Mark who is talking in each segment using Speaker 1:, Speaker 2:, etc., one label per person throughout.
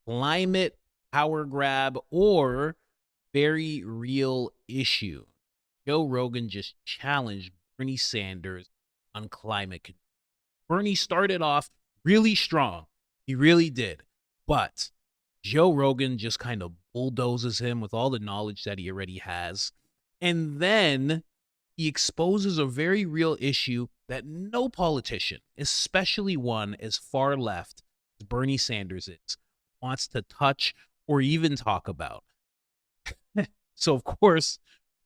Speaker 1: climate power grab or very real issue? Joe Rogan just challenged Bernie Sanders on climate control. Bernie started off really strong. He really did. But Joe Rogan just kind of bulldozes him with all the knowledge that he already has. And then he exposes a very real issue that no politician, especially one as far left as Bernie Sanders is, wants to touch or even talk about. So, of course,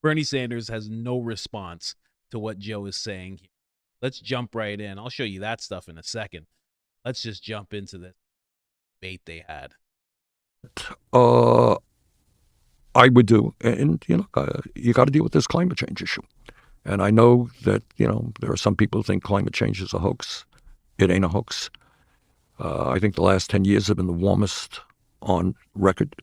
Speaker 1: Bernie Sanders has no response to what Joe is saying. Let's jump right in. I'll show you that stuff in a second. Let's just jump into the debate they had.
Speaker 2: I would do, and you got to deal with this climate change issue. And I know that there are some people who think climate change is a hoax. It ain't a hoax. I think the last 10 years have been the warmest on record,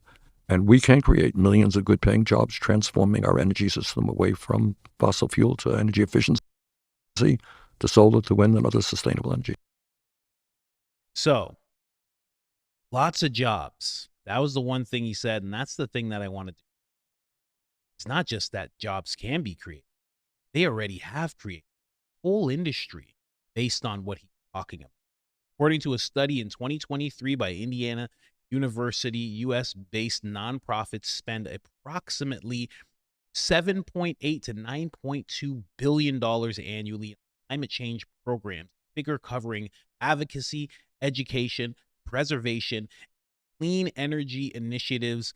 Speaker 2: and we can create millions of good-paying jobs, transforming our energy system away from fossil fuel to energy efficiency, to solar, to wind, and other sustainable energy.
Speaker 1: So, lots of jobs. That was the one thing he said, and that's the thing that I wanted to do. It's not just that jobs can be created. They already have created a whole industry based on what he's talking about. According to a study in 2023 by Indiana University, U.S.-based nonprofits spend approximately $7.8 to $9.2 billion annually in climate change programs, figure covering advocacy, education, preservation, clean energy initiatives.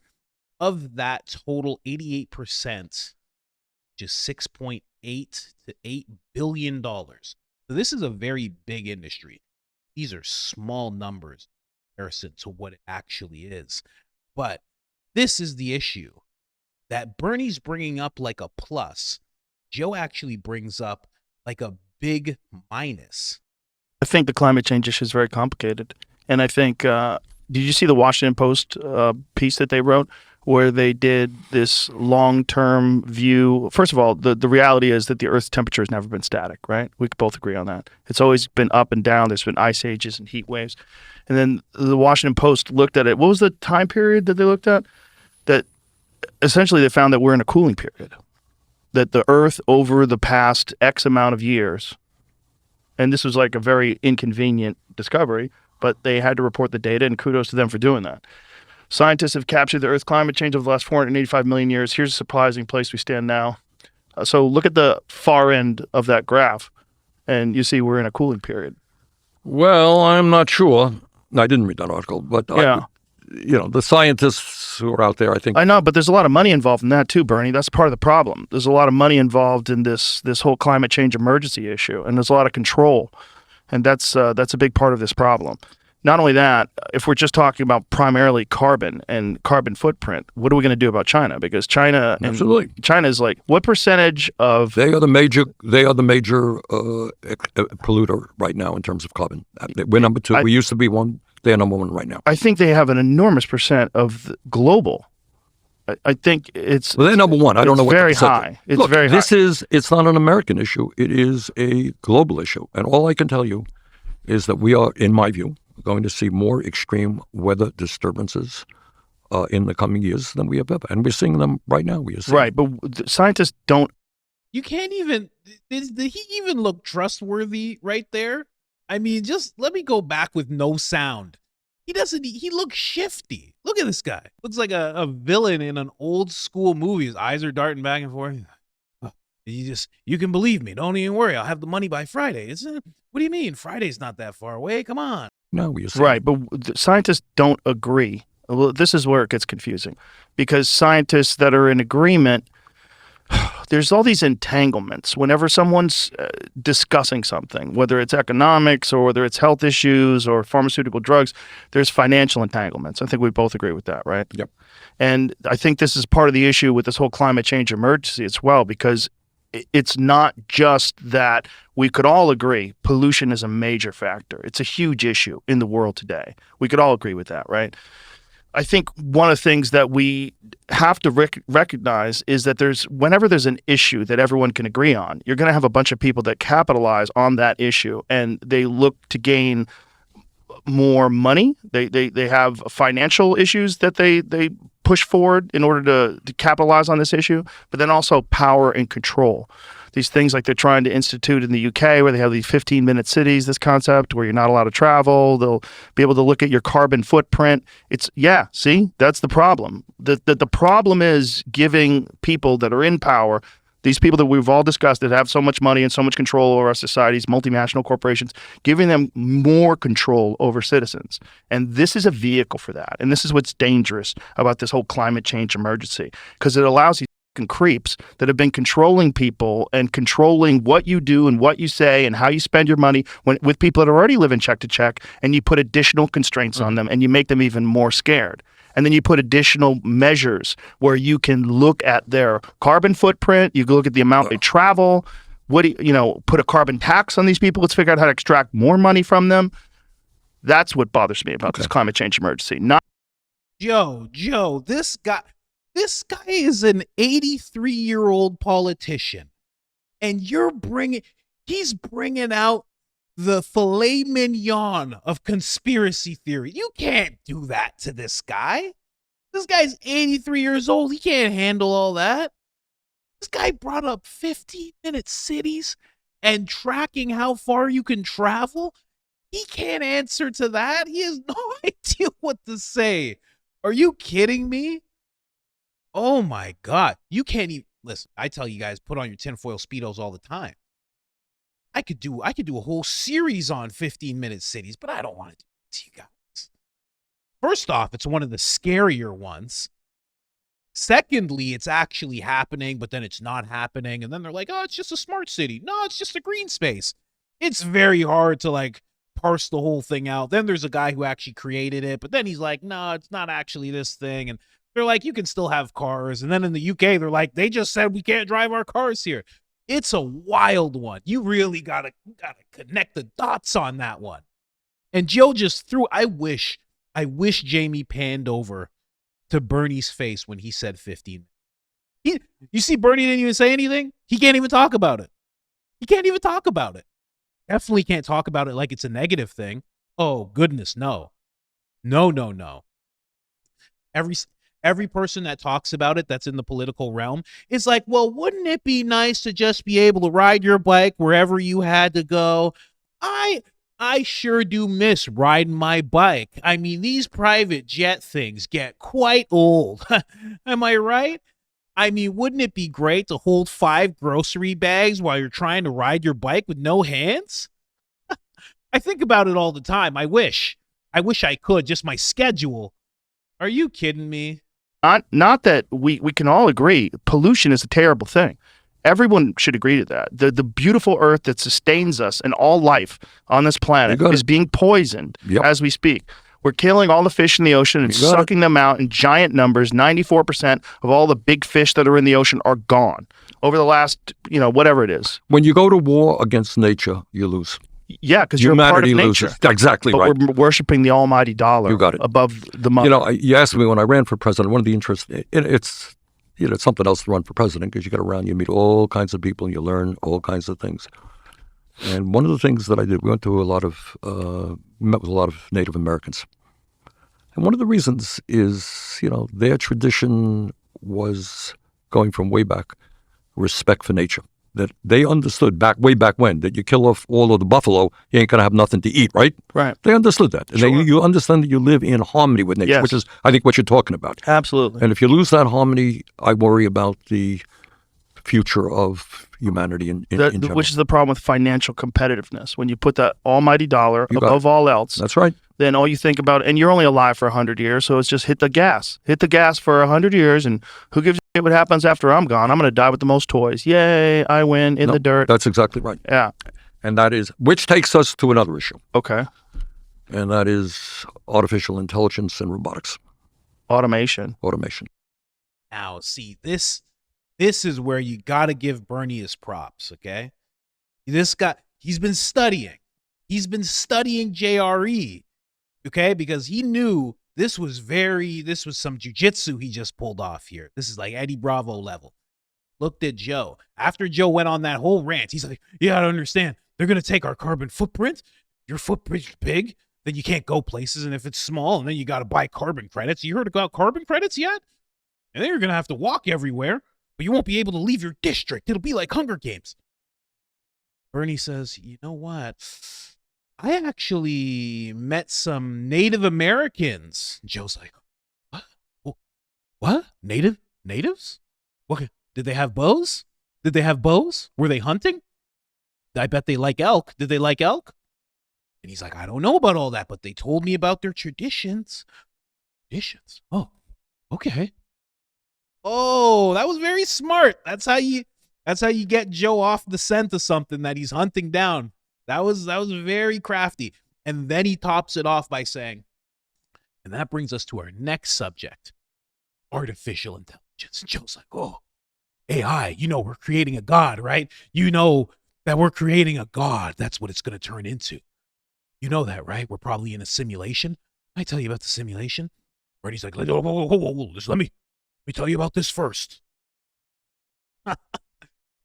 Speaker 1: Of that total, 88%, just $6.8 to $8 billion. So this is a very big industry. These are small numbers in comparison to what it actually is. But this is the issue that Bernie's bringing up like a plus. Joe actually brings up like a big minus.
Speaker 3: I think the climate change issue is very complicated. And I think, did you see the Washington Post piece that they wrote where they did this long-term view? First of all, the reality is that the Earth's temperature has never been static, right? We could both agree on that. It's always been up and down. There's been ice ages and heat waves. And then the Washington Post looked at it. What was the time period that they looked at? That essentially they found that we're in a cooling period. That the Earth over the past X amount of years, and this was like a very inconvenient discovery, but they had to report the data, and kudos to them for doing that. Scientists have captured the Earth's climate change over the last 485 million years. Here's a surprising place we stand now. So look at the far end of that graph, and you see we're in a cooling period.
Speaker 2: Well, I'm not sure. I didn't read that article, but
Speaker 3: yeah.
Speaker 2: The scientists who are out there, I think.
Speaker 3: I know, but there's a lot of money involved in that too, Bernie. That's part of the problem. There's a lot of money involved in this whole climate change emergency issue, and there's a lot of control, and that's a big part of this problem. Not only that, if we're just talking about primarily carbon and carbon footprint, what are we going to do about China? Because China is like, what percentage of
Speaker 2: they are the major polluter right now in terms of carbon. We're number two. We used to be one. They're number one right now.
Speaker 3: I think they have an enormous percent of the global. I think it's
Speaker 2: they're number one. I don't know what
Speaker 3: very high. It's
Speaker 2: Look,
Speaker 3: very high.
Speaker 2: It's not an American issue. It is a global issue, and all I can tell you is that we are, in my view, going to see more extreme weather disturbances in the coming years than we have ever. And we're seeing them right now.
Speaker 3: Right, but scientists don't.
Speaker 1: You can't even, did he even look trustworthy right there? I mean, just let me go back with no sound. He looks shifty. Look at this guy. Looks like a villain in an old school movie. His eyes are darting back and forth. You can believe me. Don't even worry. I'll have the money by Friday. What do you mean? Friday's not that far away. Come on.
Speaker 2: No,
Speaker 3: right, but scientists don't agree. Well, this is where it gets confusing, because scientists that are in agreement, there's all these entanglements. Whenever someone's discussing something, whether it's economics or whether it's health issues or pharmaceutical drugs, there's financial entanglements. I think we both agree with that, right?
Speaker 2: Yep.
Speaker 3: And I think this is part of the issue with this whole climate change emergency as well, because it's not just that we could all agree pollution is a major factor. It's a huge issue in the world today. We could all agree with that, right? I think one of the things that we have to recognize is that whenever there's an issue that everyone can agree on, you're going to have a bunch of people that capitalize on that issue, and they look to gain more money. They have financial issues that they push forward in order to capitalize on this issue, but then also power and control. These things like they're trying to institute in the UK where they have these 15-minute cities, this concept where you're not allowed to travel. They'll be able to look at your carbon footprint. See, that's the problem. The problem is giving people that are in power, these people that we've all discussed that have so much money and so much control over our societies, multinational corporations, giving them more control over citizens. And this is a vehicle for that. And this is what's dangerous about this whole climate change emergency, because it allows these creeps that have been controlling people and controlling what you do and what you say and how you spend your money with people that already live in check to check, and you put additional constraints on them and you make them even more scared. And then you put additional measures where you can look at their carbon footprint, you can look at the amount they travel, put a carbon tax on these people, let's figure out how to extract more money from them. That's what bothers me about this climate change emergency.
Speaker 1: Joe, this guy is an 83-year-old politician, and he's bringing out the filet mignon of conspiracy theory. You can't do that to this guy. This guy's 83 years old. He can't handle all that. This guy brought up 15-minute cities and tracking how far you can travel. He can't answer to that. He has no idea what to say. Are you kidding me? Oh my God. You can't even listen. I tell you guys, put on your tinfoil Speedos all the time. I could do a whole series on 15-minute cities, but I don't want to do it to you guys. First off, it's one of the scarier ones. Secondly, it's actually happening, but then it's not happening. And then they're like, oh, it's just a smart city. No, it's just a green space. It's very hard to parse the whole thing out. Then there's a guy who actually created it, but then he's like, no, it's not actually this thing. And they're like, you can still have cars. And then in the UK, they're like, they just said we can't drive our cars here. It's a wild one. You really gotta connect the dots on that one. And Joe just threw. I wish Jamie panned over to Bernie's face when he said 15. You see, Bernie didn't even say anything. He can't even talk about it. Definitely can't talk about it like it's a negative thing. Oh goodness, no. Every person that talks about it that's in the political realm is like, well, wouldn't it be nice to just be able to ride your bike wherever you had to go? I sure do miss riding my bike. I mean, these private jet things get quite old. Am I right? I mean, wouldn't it be great to hold 5 grocery bags while you're trying to ride your bike with no hands? I think about it all the time. I wish I could, just my schedule. Are you kidding me?
Speaker 3: Not that we can all agree pollution is a terrible thing. Everyone should agree to that. The beautiful earth that sustains us and all life on this planet is being poisoned as we speak. We're killing all the fish in the ocean and sucking them out in giant numbers. 94% of all the big fish that are in the ocean are gone over the last, whatever it is.
Speaker 2: When you go to war against nature, you lose.
Speaker 3: Yeah, because you're a part of nature.
Speaker 2: Loses. Exactly
Speaker 3: but
Speaker 2: right.
Speaker 3: We're worshiping the almighty dollar above the mother.
Speaker 2: You asked me when I ran for president, one of the interests, it's something else to run for president because you get around, you meet all kinds of people and you learn all kinds of things. And one of the things that I did, we went to met with a lot of Native Americans. And one of the reasons is, their tradition was going from way back, respect for nature. That they understood way back when, that you kill off all of the buffalo, you ain't going to have nothing to eat, right?
Speaker 3: Right.
Speaker 2: They understood that. And you understand that you live in harmony with nature, which is, I think, what you're talking about.
Speaker 3: Absolutely.
Speaker 2: And if you lose that harmony, I worry about the future of humanity in general.
Speaker 3: Which is the problem with financial competitiveness. When you put that almighty dollar above all else.
Speaker 2: That's right.
Speaker 3: Then all you think about, and you're only alive for 100 years, so it's just hit the gas. Hit the gas for 100 years, and who gives a shit what happens after I'm gone? I'm going to die with the most toys. Yay, I win in the dirt.
Speaker 2: That's exactly right.
Speaker 3: Yeah.
Speaker 2: And that is, which takes us to another issue.
Speaker 3: Okay.
Speaker 2: And that is artificial intelligence and robotics.
Speaker 3: Automation.
Speaker 1: Now, see, this is where you got to give Bernie his props, okay? This guy, he's been studying JRE. Okay, because he knew this was some jujitsu he just pulled off here. This is like Eddie Bravo level. Looked at Joe. After Joe went on that whole rant, he's like, yeah, I don't understand. They're going to take our carbon footprint. Your footprint's big. then you can't go places. And if it's small, and then you got to buy carbon credits. You heard about carbon credits yet? And then you're going to have to walk everywhere, but you won't be able to leave your district. It'll be like Hunger Games. Bernie says, you know what? I actually met some Native Americans. Joe's like, what? What? Natives? What? Did they have bows? Did they have bows? Were they hunting? I bet they like elk. Did they like elk? And he's like, I don't know about all that, but they told me about their traditions. Traditions? Oh, okay. Oh, that was very smart. That's how you get Joe off the scent of something that he's hunting down. That was very crafty. And then he tops it off by saying, and that brings us to our next subject, artificial intelligence. And Joe's like, oh, AI, you know we're creating a god, right? You know that we're creating a god. That's what it's going to turn into. You know that, right? We're probably in a simulation. I tell you about the simulation. Bernie's like, whoa, let me tell you about this first.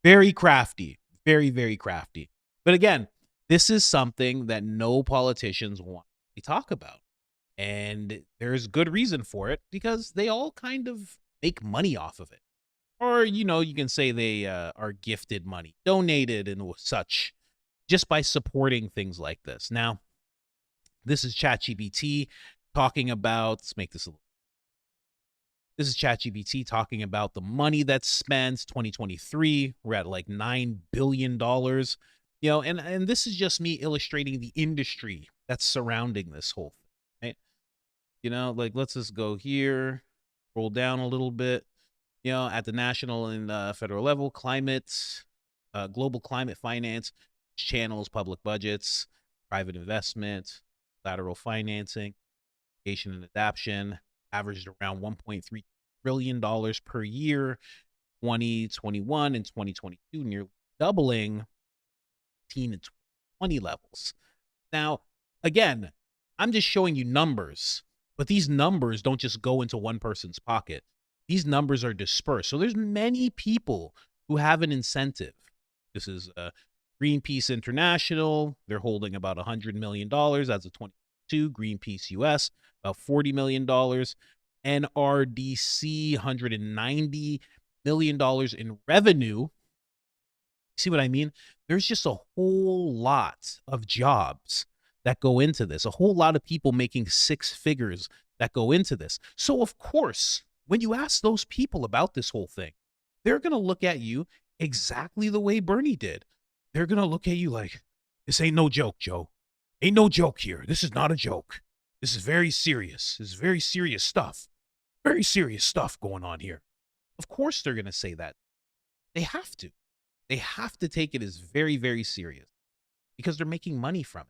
Speaker 1: Very crafty. Very, very crafty. But again, this is something that no politicians want to talk about. And there's good reason for it because they all kind of make money off of it. Or, you know, you can say they are gifted money, donated and such, just by supporting things like this. Now, this is ChatGPT talking about, let's make this a little. This is ChatGPT talking about the money that's spent. 2023, we're at like $9 billion. You know, and this is just me illustrating the industry that's surrounding this whole thing, right? You know, like let's just go here, scroll down a little bit. You know, at the national and federal level, global climate finance channels, public budgets, private investment, lateral financing, education and adaptation, averaged around $1.3 trillion per year, 2021 and 2022, nearly doubling 19 and 20 levels. Now, again, I'm just showing you numbers, but these numbers don't just go into one person's pocket. These numbers are dispersed. So there's many people who have an incentive. This is Greenpeace International. They're holding about $100 million as of 2022. Greenpeace US, about $40 million. NRDC, $190 million in revenue. See what I mean? There's just a whole lot of jobs that go into this. A whole lot of people making six figures that go into this. So, of course, when you ask those people about this whole thing, they're going to look at you exactly the way Bernie did. They're going to look at you like, this ain't no joke, Joe. Ain't no joke here. This is not a joke. This is very serious. This is very serious stuff. Very serious stuff going on here. Of course they're going to say that. They have to. They have to take it as very, very serious because they're making money from it.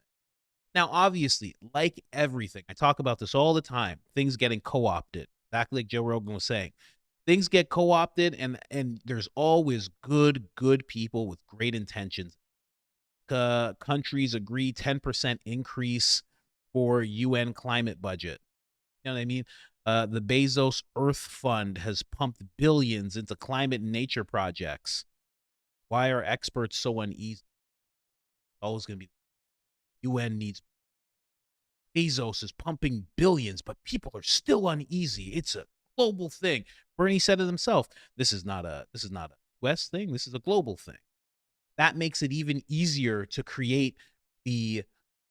Speaker 1: Now, obviously, like everything, I talk about this all the time, things getting co-opted. Exactly like Joe Rogan was saying. Things get co-opted and there's always good people with great intentions. Countries agree 10% increase for UN climate budget. You know what I mean? The Bezos Earth Fund has pumped billions into climate and nature projects. Why are experts so uneasy? Always going to be UN needs. Bezos is pumping billions, but people are still uneasy. It's a global thing. Bernie said it himself. This is not a West thing. This is a global thing. That makes it even easier to create the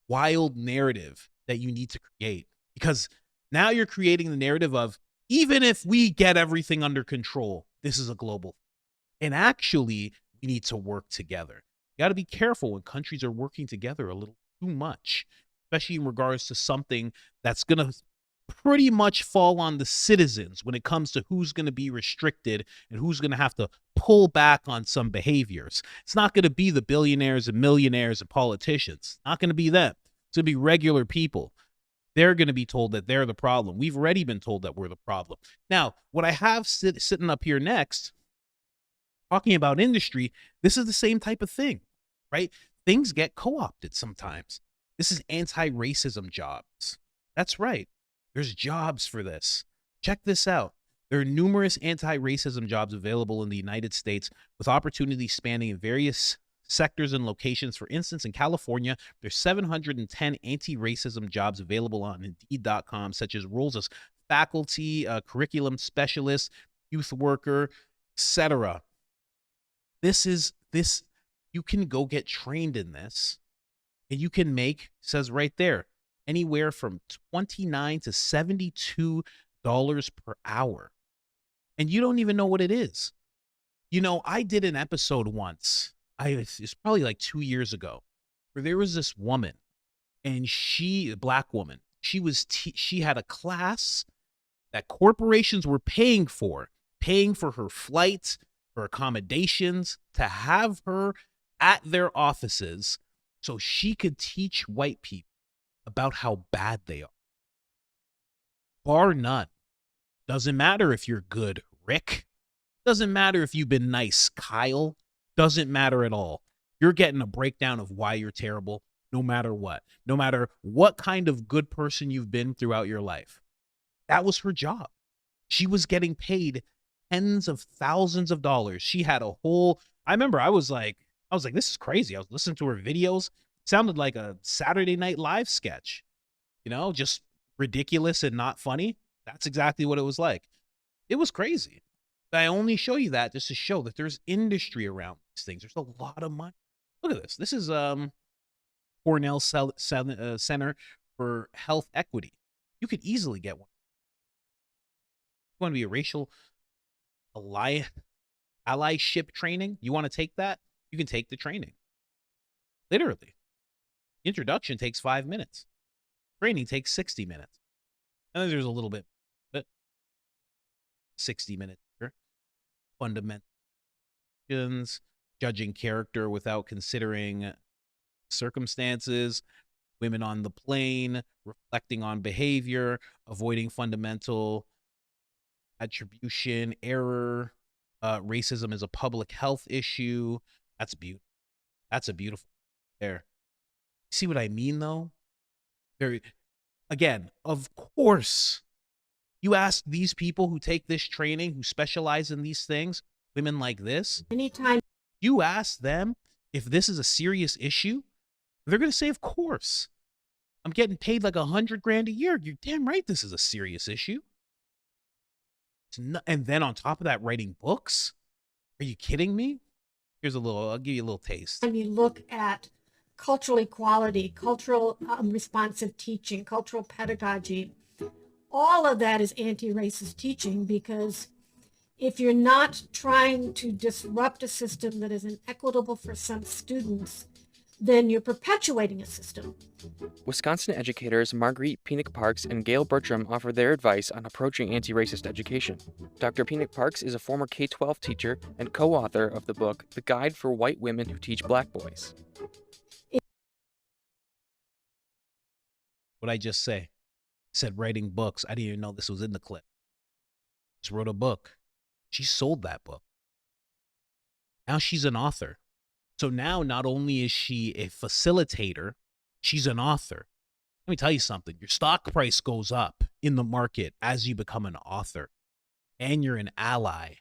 Speaker 1: wild narrative that you need to create, because now you're creating the narrative of, even if we get everything under control, this is a global thing. And actually, we need to work together. You got to be careful when countries are working together a little too much, especially in regards to something that's going to pretty much fall on the citizens when it comes to who's going to be restricted and who's going to have to pull back on some behaviors. It's not going to be the billionaires and millionaires and politicians. It's not going to be them. It's going to be regular people. They're going to be told that they're the problem. We've already been told that we're the problem. Now, what I have sitting up here next, talking about industry, this is the same type of thing, right? Things get co-opted sometimes. This is anti-racism jobs. That's right. There's jobs for this. Check this out. There are numerous anti-racism jobs available in the United States with opportunities spanning various sectors and locations. For instance, in California, there's 710 anti-racism jobs available on Indeed.com, such as roles as faculty, curriculum specialist, youth worker, etc. This you can go get trained in this, and you can make, says right there, anywhere from $29 to $72 per hour. And you don't even know what it is. You know, I did an episode once. It's probably like 2 years ago, where there was this woman, and a black woman, she had a class that corporations were paying for her flights, her accommodations, to have her at their offices so she could teach white people about how bad they are. Bar none. Doesn't matter if you're good, Rick. Doesn't matter if you've been nice, Kyle. Doesn't matter at all. You're getting a breakdown of why you're terrible, no matter what. No matter what kind of good person you've been throughout your life. That was her job. She was getting paid tens of thousands of dollars. She had a whole, I remember I was like, this is crazy. I was listening to her videos. Sounded like a Saturday Night Live sketch, you know, just ridiculous and not funny. That's exactly what it was like. It was crazy. But I only show you that just to show that there's industry around these things. There's a lot of money. Look at this. This is Cornell Center for Health Equity. You could easily get one. You want to be a racial allyship training? You want to take that? You can take the training. Literally. Introduction takes 5 minutes. Training takes 60 minutes. And then there's a little bit 60 minutes here. Fundamentals, judging character without considering circumstances, women on the plane, reflecting on behavior, avoiding fundamental attribution, error, racism is a public health issue. That's beautiful. That's a beautiful there. See what I mean, though? Again, of course, you ask these people who take this training, who specialize in these things, women like this,
Speaker 4: anytime
Speaker 1: you ask them if this is a serious issue, they're going to say, of course. I'm getting paid like $100,000 a year. You're damn right this is a serious issue. And then on top of that, writing books? Are you kidding me? I'll give you a little taste.
Speaker 4: when you look at cultural equality, cultural responsive teaching, cultural pedagogy, all of that is anti-racist teaching, because if you're not trying to disrupt a system that is inequitable for some students, then you're perpetuating a system.
Speaker 5: Wisconsin educators Marguerite Penick Parks and Gail Bertram offer their advice on approaching anti-racist education. Dr. Penick Parks is a former K-12 teacher and co-author of the book The Guide for White Women Who Teach Black Boys.
Speaker 1: What I just say? Said writing books. I didn't even know this was in the clip. Just wrote a book. She sold that book. Now she's an author. So now not only is she a facilitator, she's an author. Let me tell you something. Your stock price goes up in the market as you become an author. And you're an ally.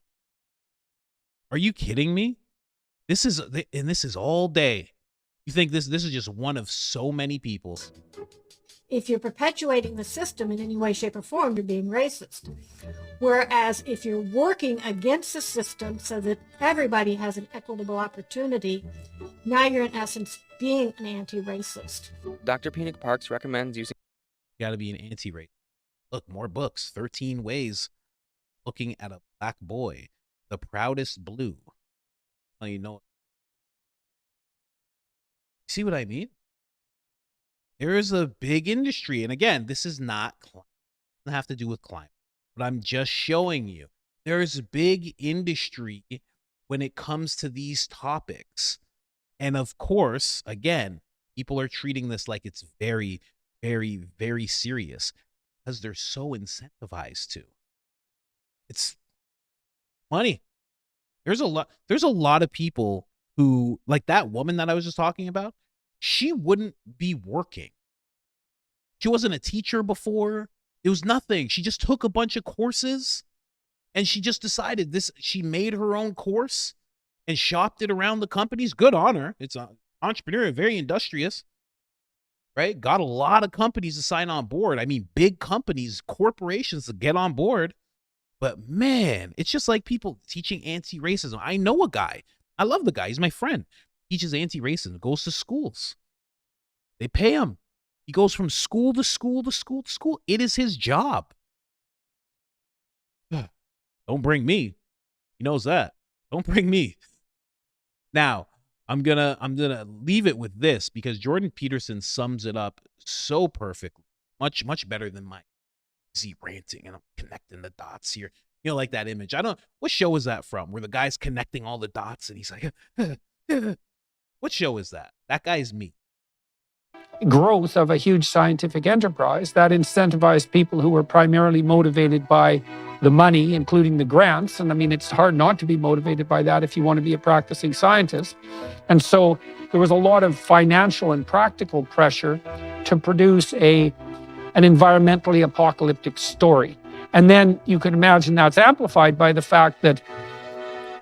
Speaker 1: Are you kidding me? This is all day. You think this is just one of so many people.
Speaker 4: If you're perpetuating the system in any way, shape, or form, you're being racist. Whereas if you're working against the system so that everybody has an equitable opportunity, now you're in essence being an anti-racist.
Speaker 5: Dr. Penick Parks recommends using
Speaker 1: You got to be an anti-racist. Look, more books. 13 ways looking at a black boy. The proudest blue. Well, you know. See what I mean? There is a big industry. And again, this is not climate. It doesn't have to do with climate. But I'm just showing you. There is a big industry when it comes to these topics. And of course, again, people are treating this like it's very, very, very serious because they're so incentivized to. It's money. There's a lot of people who, like that woman that I was just talking about, she wouldn't be working. She wasn't a teacher before. It was nothing. She just took a bunch of courses and she just decided this. She made her own course and shopped it around the companies. Good on her. It's an entrepreneur, very industrious, right? Got a lot of companies to sign on board. I mean, big companies, corporations to get on board. But man, it's just like people teaching anti-racism. I know a guy. I love the guy. He's my friend. Teaches anti-racism, goes to schools. They pay him. He goes from school to school to school to school. It is his job. Don't bring me. He knows that. Don't bring me. Now, I'm gonna leave it with this because Jordan Peterson sums it up so perfectly. Much better than my easy ranting, and I'm connecting the dots here. You know, like that image. What show is that from? Where the guy's connecting all the dots and he's like, what show is that? That guy's me.
Speaker 6: Growth of a huge scientific enterprise that incentivized people who were primarily motivated by the money, including the grants. And I mean, it's hard not to be motivated by that if you want to be a practicing scientist. And so there was a lot of financial and practical pressure to produce an environmentally apocalyptic story. And then you can imagine that's amplified by the fact that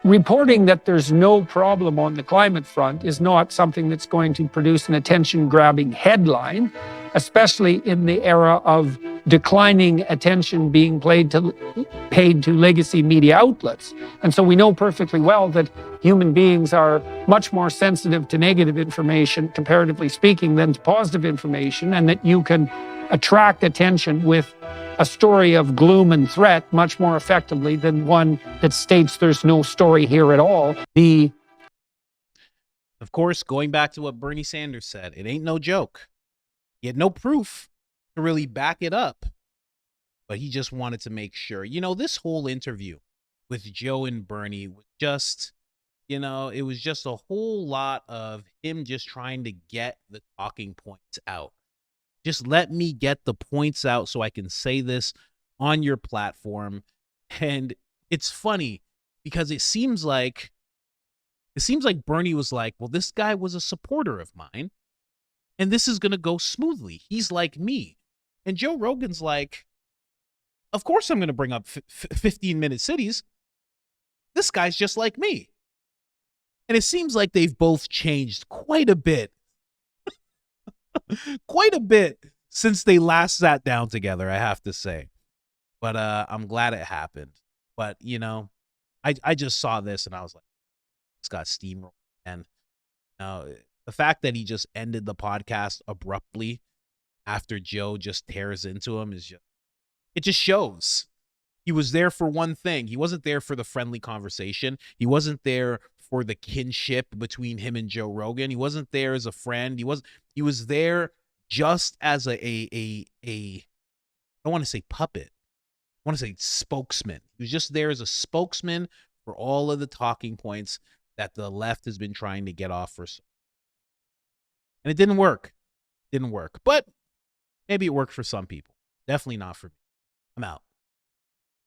Speaker 6: reporting that there's no problem on the climate front is not something that's going to produce an attention-grabbing headline, especially in the era of declining attention being paid to legacy media outlets. And so we know perfectly well that human beings are much more sensitive to negative information, comparatively speaking, than to positive information, and that you can attract attention with a story of gloom and threat much more effectively than one that states there's no story here at all.
Speaker 1: Of course, going back to what Bernie Sanders said, it ain't no joke. He had no proof to really back it up, but he just wanted to make sure. You know, this whole interview with Joe and Bernie was just, it was just a whole lot of him just trying to get the talking points out. Just let me get the points out so I can say this on your platform. And it's funny because it seems like Bernie was like, well, this guy was a supporter of mine and this is going to go smoothly. He's like me. And Joe Rogan's like, of course I'm going to bring up 15-minute cities. This guy's just like me. And it seems like they've both changed quite a bit. Quite a bit since they last sat down together, I have to say. But I'm glad it happened. But, I just saw this and I was like, it's got steamrolled. And the fact that he just ended the podcast abruptly after Joe just tears into him it just shows. He was there for one thing. He wasn't there for the friendly conversation. He wasn't there for the kinship between him and Joe Rogan. He wasn't there as a friend. He was there just as I don't want to say puppet. I want to say spokesman. He was just there as a spokesman for all of the talking points that the left has been trying to get off for. And it didn't work. But maybe it worked for some people. Definitely not for me. I'm out.